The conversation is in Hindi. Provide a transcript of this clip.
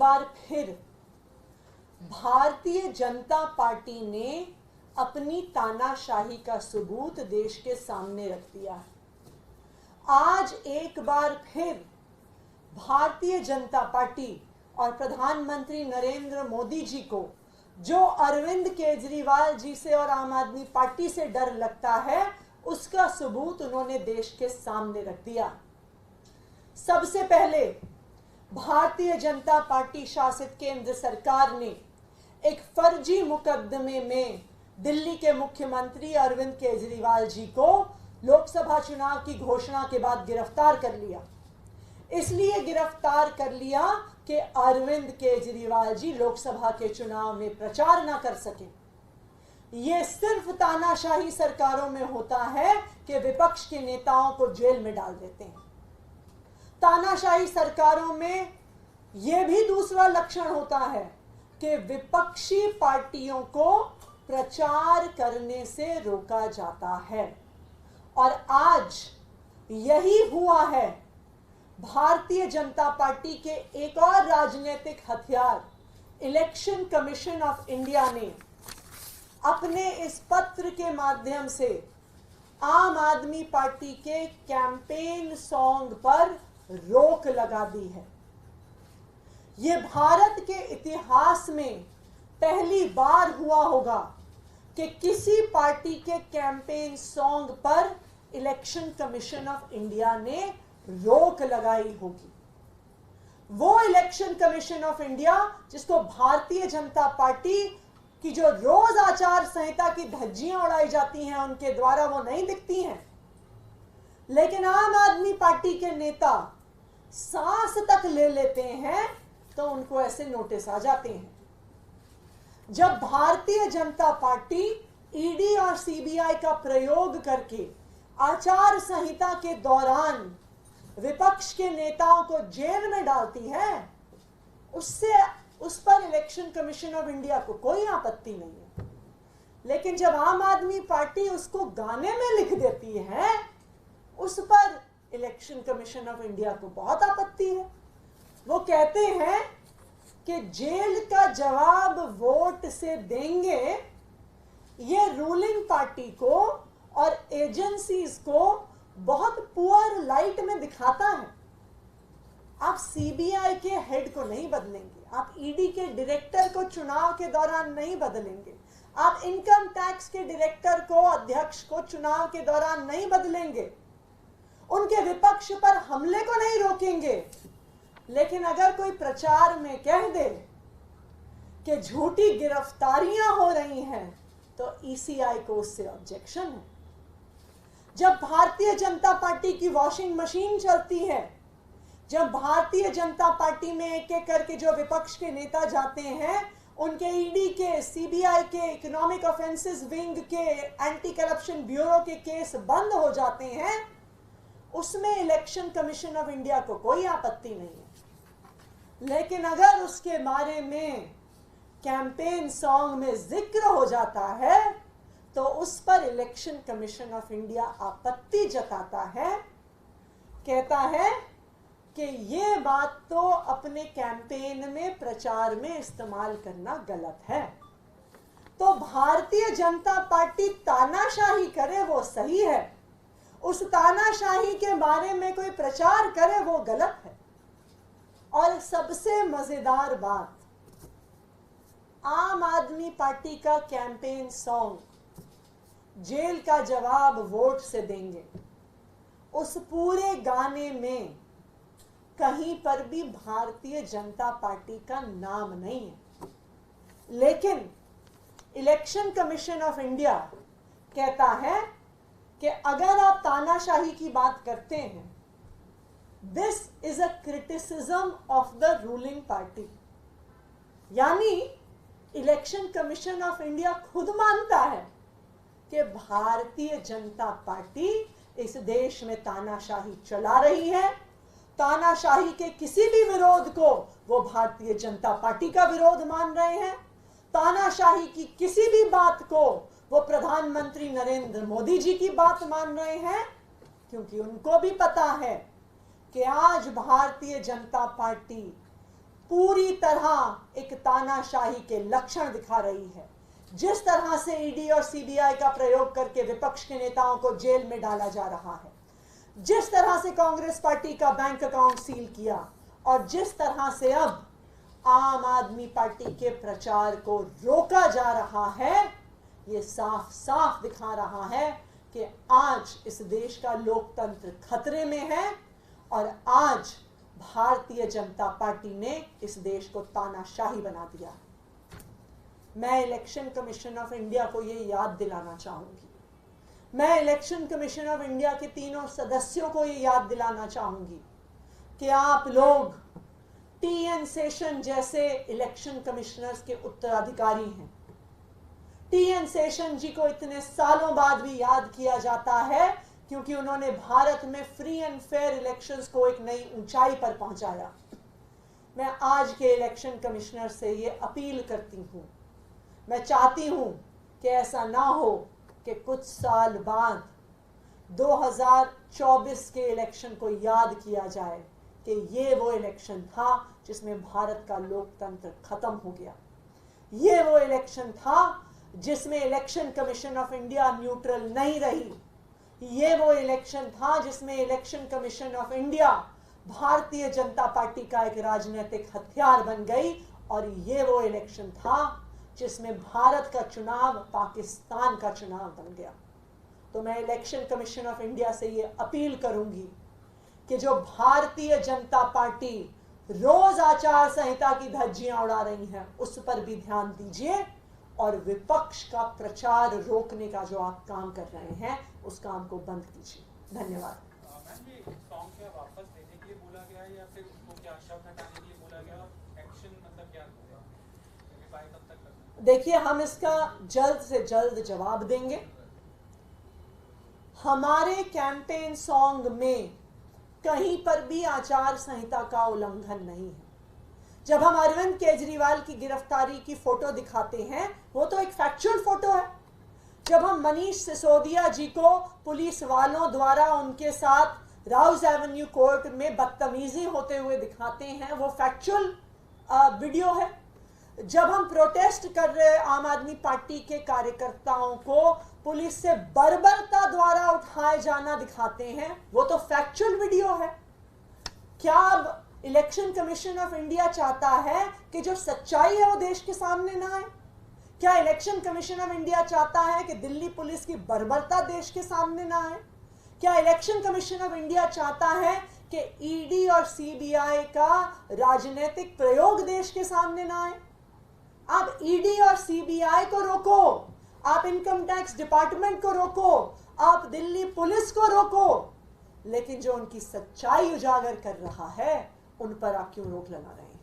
बार फिर भारतीय जनता पार्टी ने अपनी तानाशाही का सबूत देश के सामने रख दिया है। आज एक बार फिर भारतीय जनता पार्टी और प्रधानमंत्री नरेंद्र मोदी जी को जो अरविंद केजरीवाल जी से और आम आदमी पार्टी से डर लगता है, उसका सबूत उन्होंने देश के सामने रख दिया। सबसे पहले भारतीय जनता पार्टी शासित केंद्र सरकार ने एक फर्जी मुकदमे में दिल्ली के मुख्यमंत्री अरविंद केजरीवाल जी को लोकसभा चुनाव की घोषणा के बाद गिरफ्तार कर लिया। इसलिए गिरफ्तार कर लिया कि अरविंद केजरीवाल जी लोकसभा के चुनाव में प्रचार ना कर सके। यह सिर्फ तानाशाही सरकारों में होता है कि विपक्ष के नेताओं को जेल में डाल देते हैं। तानाशाही सरकारों में यह भी दूसरा लक्षण होता है कि विपक्षी पार्टियों को प्रचार करने से रोका जाता है। और आज यही हुआ है। भारतीय जनता पार्टी के एक और राजनीतिक हथियार इलेक्शन कमीशन ऑफ इंडिया ने अपने इस पत्र के माध्यम से आम आदमी पार्टी के कैंपेन सॉन्ग पर रोक लगा दी है। यह भारत के इतिहास में पहली बार हुआ होगा कि किसी पार्टी के कैंपेन सॉन्ग पर इलेक्शन कमीशन ऑफ इंडिया ने रोक लगाई होगी। वो इलेक्शन कमीशन ऑफ इंडिया जिसको भारतीय जनता पार्टी की जो रोज आचार संहिता की धज्जियां उड़ाई जाती हैं उनके द्वारा वो नहीं दिखती हैं, लेकिन आम आदमी पार्टी के नेता सांस तक ले लेते हैं तो उनको ऐसे नोटिस आ जाते हैं। जब भारतीय जनता पार्टी ईडी और सीबीआई का प्रयोग करके आचार संहिता के दौरान विपक्ष के नेताओं को जेल में डालती है, उस पर इलेक्शन कमीशन ऑफ इंडिया को कोई आपत्ति नहीं है। लेकिन जब आम आदमी पार्टी उसको गाने में लिख देती है, उस पर इलेक्शन कमीशन ऑफ इंडिया को बहुत आपत्ति है। वो कहते हैं कि जेल का जवाब वोट से देंगे, ये रूलिंग पार्टी को और एजेंसीज को बहुत पुअर लाइट में दिखाता है। आप सीबीआई के हेड को नहीं बदलेंगे, आप ईडी के डायरेक्टर को चुनाव के दौरान नहीं बदलेंगे, आप इनकम टैक्स के डायरेक्टर को, अध्यक्ष को चुनाव के दौरान नहीं बदलेंगे, उनके विपक्ष पर हमले को नहीं रोकेंगे। लेकिन अगर कोई प्रचार में कह दे कि झूठी गिरफ्तारियां हो रही हैं, तो ईसीआई को उससे ऑब्जेक्शन है। जब भारतीय जनता पार्टी की वॉशिंग मशीन चलती है, जब भारतीय जनता पार्टी में एक एक करके जो विपक्ष के नेता जाते हैं, उनके ईडी के, सीबीआई के, इकोनॉमिक ऑफेंसेस विंग के, एंटी करप्शन ब्यूरो के केस बंद हो जाते हैं, उसमें इलेक्शन कमीशन ऑफ इंडिया को कोई आपत्ति नहीं है। लेकिन अगर उसके बारे में कैंपेन सॉन्ग में जिक्र हो जाता है तो उस पर इलेक्शन कमीशन ऑफ इंडिया आपत्ति जताता है, कहता है कि ये बात तो अपने कैंपेन में, प्रचार में इस्तेमाल करना गलत है। तो भारतीय जनता पार्टी तानाशाही करे वो सही है, उस तानाशाही के बारे में कोई प्रचार करे वो गलत है। और सबसे मजेदार बात, आम आदमी पार्टी का कैंपेन सॉन्ग जेल का जवाब वोट से देंगे, उस पूरे गाने में कहीं पर भी भारतीय जनता पार्टी का नाम नहीं है। लेकिन इलेक्शन कमीशन ऑफ इंडिया कहता है कि अगर आप तानाशाही की बात करते हैं, this is a criticism of the ruling party. यानी इलेक्शन कमीशन ऑफ इंडिया खुद मानता है कि भारतीय जनता पार्टी इस देश में तानाशाही चला रही है। तानाशाही के किसी भी विरोध को वो भारतीय जनता पार्टी का विरोध मान रहे हैं। तानाशाही की किसी भी बात को वो प्रधानमंत्री नरेंद्र मोदी जी की बात मान रहे हैं, क्योंकि उनको भी पता है कि आज भारतीय जनता पार्टी पूरी तरह एक तानाशाही के लक्षण दिखा रही है। जिस तरह से ईडी और सीबीआई का प्रयोग करके विपक्ष के नेताओं को जेल में डाला जा रहा है, जिस तरह से कांग्रेस पार्टी का बैंक अकाउंट सील किया, और जिस तरह से अब आम आदमी पार्टी के प्रचार को रोका जा रहा है, ये साफ साफ दिखा रहा है कि आज इस देश का लोकतंत्र खतरे में है और आज भारतीय जनता पार्टी ने इस देश को तानाशाही बना दिया। मैं इलेक्शन कमीशन ऑफ इंडिया को ये याद दिलाना चाहूंगी, मैं इलेक्शन कमीशन ऑफ इंडिया के तीनों सदस्यों को ये याद दिलाना चाहूंगी कि आप लोग टीएन शेषन जैसे इलेक्शन कमिश्नर्स के उत्तराधिकारी हैं। टीएन शेषन जी को इतने सालों बाद भी याद किया जाता है क्योंकि उन्होंने भारत में फ्री एंड फेयर इलेक्शंस को एक नई ऊंचाई पर पहुंचाया। मैं आज के इलेक्शन कमिश्नर से ये अपील करती हूं, मैं चाहती हूं कि ऐसा ना हो कि कुछ साल बाद 2024 के इलेक्शन को याद किया जाए कि ये वो इलेक्शन था जिसमें भारत का लोकतंत्र खत्म हो गया। ये वो इलेक्शन था जिसमें election commission of India neutral नहीं रही। ये वो इलेक्शन था जिसमें election commission of India Bharatiya Janata party का एक राजनीतिक हथियार बन गई, और ये वो इलेक्शन था जिसमें भारत का चुनाव पाकिस्तान का चुनाव बन गया। तो मैं इलेक्शन कमीशन ऑफ इंडिया से ये अपील करूंगी कि जो भारतीय जनता पार्टी रोज आचार संहिता की धज्जियां उड़ा रही हैं, उस पर भी ध्यान दीजिए और विपक्ष का प्रचार रोकने का जो आप काम कर रहे हैं उस काम को बंद कीजिए। धन्यवाद। मैम, ये सॉन्ग क्या वापस लेने के लिए बोला गया है या फिर उसको क्या शब्द हटाने के लिए बोला गया, और एक्शन मतलब क्या होगा, कब तक करना? देखिए, हम इसका जल्द से जल्द जवाब देंगे। हमारे कैंपेन सॉन्ग में कहीं पर भी आचार संहिता का उल्लंघन नहीं है। जब हम अरविंद केजरीवाल की गिरफ्तारी की फोटो दिखाते हैं, वो तो एक फैक्चुअल फोटो है। जब हम मनीष सिसोदिया जी को पुलिस वालों द्वारा उनके साथ राउज एवेन्यू कोर्ट में बदतमीजी होते हुए दिखाते हैं, वो फैक्चुअल वीडियो है। जब हम प्रोटेस्ट कर रहे आम आदमी पार्टी के कार्यकर्ताओं को पुलिस से बर्बरता द्वारा उठाए जाना दिखाते हैं, वो तो फैक्चुअल वीडियो है। क्या अब इलेक्शन कमीशन ऑफ इंडिया चाहता है कि जो सच्चाई है वो देश के सामने ना आए? क्या इलेक्शन कमीशन ऑफ इंडिया चाहता है कि दिल्ली पुलिस की बर्बरता देश के सामने ना आए? क्या इलेक्शन कमीशन ऑफ इंडिया चाहता है कि ईडी और सीबीआई का राजनीतिक प्रयोग देश के सामने ना आए? आप ईडी और सीबीआई को रोको, आप इनकम टैक्स डिपार्टमेंट को रोको, आप दिल्ली पुलिस को रोको, लेकिन जो उनकी सच्चाई उजागर कर रहा है उन पर आप क्यों रोक लगा रहे हैं?